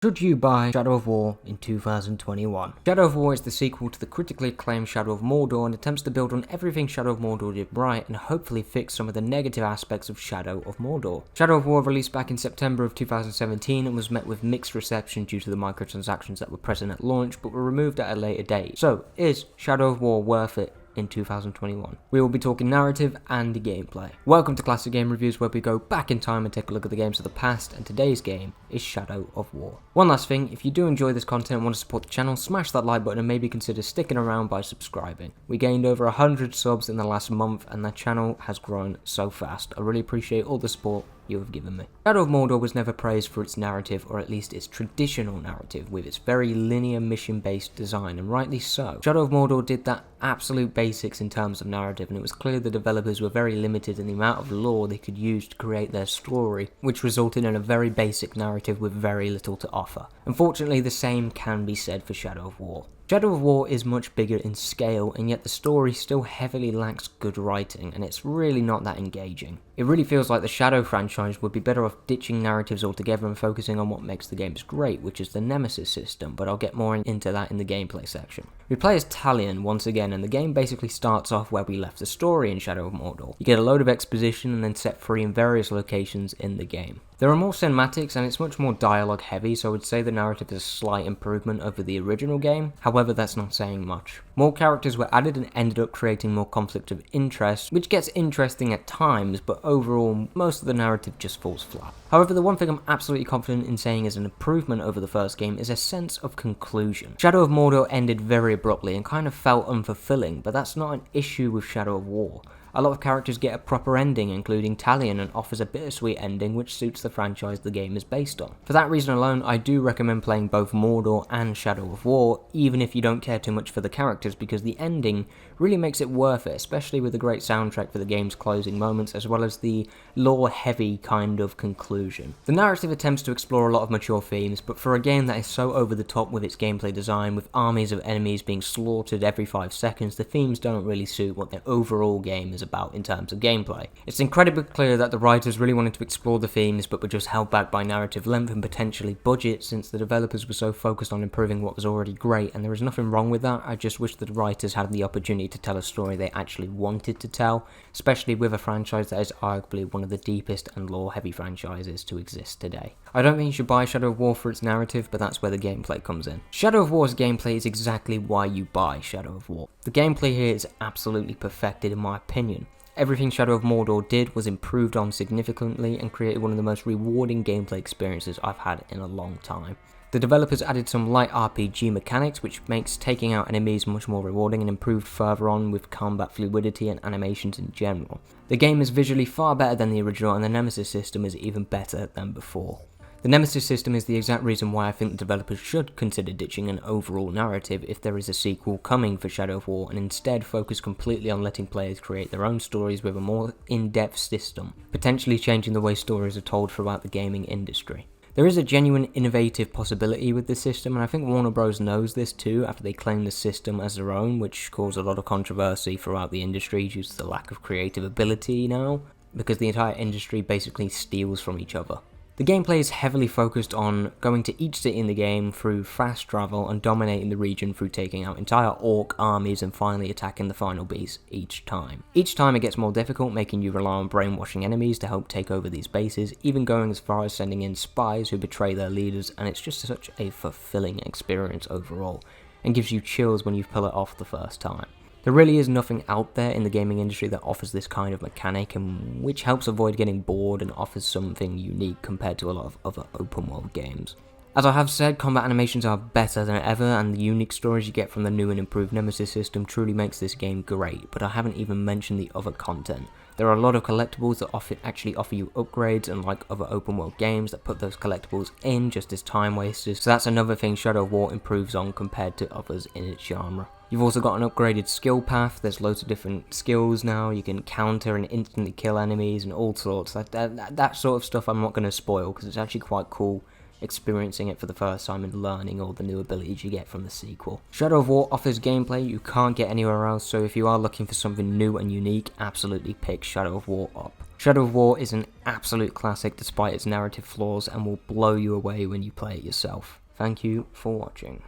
Should you buy Shadow of War in 2021? Shadow of War is the sequel to the critically acclaimed Shadow of Mordor and attempts to build on everything Shadow of Mordor did right and hopefully fix some of the negative aspects of Shadow of Mordor. Shadow of War released back in September of 2017 and was met with mixed reception due to the microtransactions that were present at launch but were removed at a later date. So, is Shadow of War worth it in 2021? We will be talking narrative and gameplay. Welcome to Classic Game Reviews, where we go back in time and take a look at the games of the past, and today's game is Shadow of War. One last thing, if you do enjoy this content and want to support the channel, smash that like button and maybe consider sticking around by subscribing. We gained over 100 subs in the last month and the channel has grown so fast. I really appreciate all the support you have given me. Shadow of Mordor was never praised for its narrative, or at least its traditional narrative, with its very linear mission-based design, and rightly so. Shadow of Mordor did that absolute basics in terms of narrative, and it was clear the developers were very limited in the amount of lore they could use to create their story, which resulted in a very basic narrative with very little to offer. Unfortunately, the same can be said for Shadow of War. Shadow of War is much bigger in scale, and yet the story still heavily lacks good writing, and it's really not that engaging. It really feels like the Shadow franchise would be better off ditching narratives altogether and focusing on what makes the games great, which is the Nemesis system, but I'll get more into that in the gameplay section. We play as Talion once again, and the game basically starts off where we left the story in Shadow of Mordor. You get a load of exposition and then set free in various locations in the game. There are more cinematics and it's much more dialogue heavy, so I would say the narrative is a slight improvement over the original game, however that's not saying much. More characters were added and ended up creating more conflict of interest, which gets interesting at times, but overall most of the narrative just falls flat. However, the one thing I'm absolutely confident in saying is an improvement over the first game is a sense of conclusion. Shadow of Mordor ended very abruptly and kind of felt unfulfilling, but that's not an issue with Shadow of War. A lot of characters get a proper ending, including Talion, and offers a bittersweet ending which suits the franchise the game is based on. For that reason alone, I do recommend playing both Mordor and Shadow of War, even if you don't care too much for the characters, because the ending really makes it worth it, especially with the great soundtrack for the game's closing moments, as well as the lore-heavy kind of conclusion. The narrative attempts to explore a lot of mature themes, but for a game that is so over the top with its gameplay design, with armies of enemies being slaughtered every 5 seconds, the themes don't really suit what the overall game is about in terms of gameplay. It's incredibly clear that the writers really wanted to explore the themes but were just held back by narrative length and potentially budget, since the developers were so focused on improving what was already great, and there is nothing wrong with that. I just wish that the writers had the opportunity to tell a story they actually wanted to tell, especially with a franchise that is arguably one of the deepest and lore-heavy franchises to exist today. I don't think you should buy Shadow of War for its narrative, but that's where the gameplay comes in. Shadow of War's gameplay is exactly why you buy Shadow of War. The gameplay here is absolutely perfected in my opinion. Everything Shadow of Mordor did was improved on significantly and created one of the most rewarding gameplay experiences I've had in a long time. The developers added some light RPG mechanics, which makes taking out enemies much more rewarding, and improved further on with combat fluidity and animations in general. The game is visually far better than the original, and the Nemesis system is even better than before. The Nemesis system is the exact reason why I think the developers should consider ditching an overall narrative if there is a sequel coming for Shadow of War, and instead focus completely on letting players create their own stories with a more in-depth system, potentially changing the way stories are told throughout the gaming industry. There is a genuine innovative possibility with this system, and I think Warner Bros knows this too after they claimed the system as their own, which caused a lot of controversy throughout the industry due to the lack of creative ability now, because the entire industry basically steals from each other. The gameplay is heavily focused on going to each city in the game through fast travel and dominating the region through taking out entire orc armies and finally attacking the final base each time. Each time it gets more difficult, making you rely on brainwashing enemies to help take over these bases, even going as far as sending in spies who betray their leaders, and it's just such a fulfilling experience overall, and gives you chills when you pull it off the first time. There really is nothing out there in the gaming industry that offers this kind of mechanic, and which helps avoid getting bored and offers something unique compared to a lot of other open world games. As I have said, combat animations are better than ever, and the unique stories you get from the new and improved Nemesis system truly makes this game great, but I haven't even mentioned the other content. There are a lot of collectibles that actually offer you upgrades, unlike other open world games that put those collectibles in just as time wasters, so that's another thing Shadow of War improves on compared to others in its genre. You've also got an upgraded skill path. There's loads of different skills now. You can counter and instantly kill enemies and all sorts. That sort of stuff I'm not going to spoil, because it's actually quite cool experiencing it for the first time and learning all the new abilities you get from the sequel. Shadow of War offers gameplay you can't get anywhere else, so if you are looking for something new and unique, absolutely pick Shadow of War up. Shadow of War is an absolute classic despite its narrative flaws and will blow you away when you play it yourself. Thank you for watching.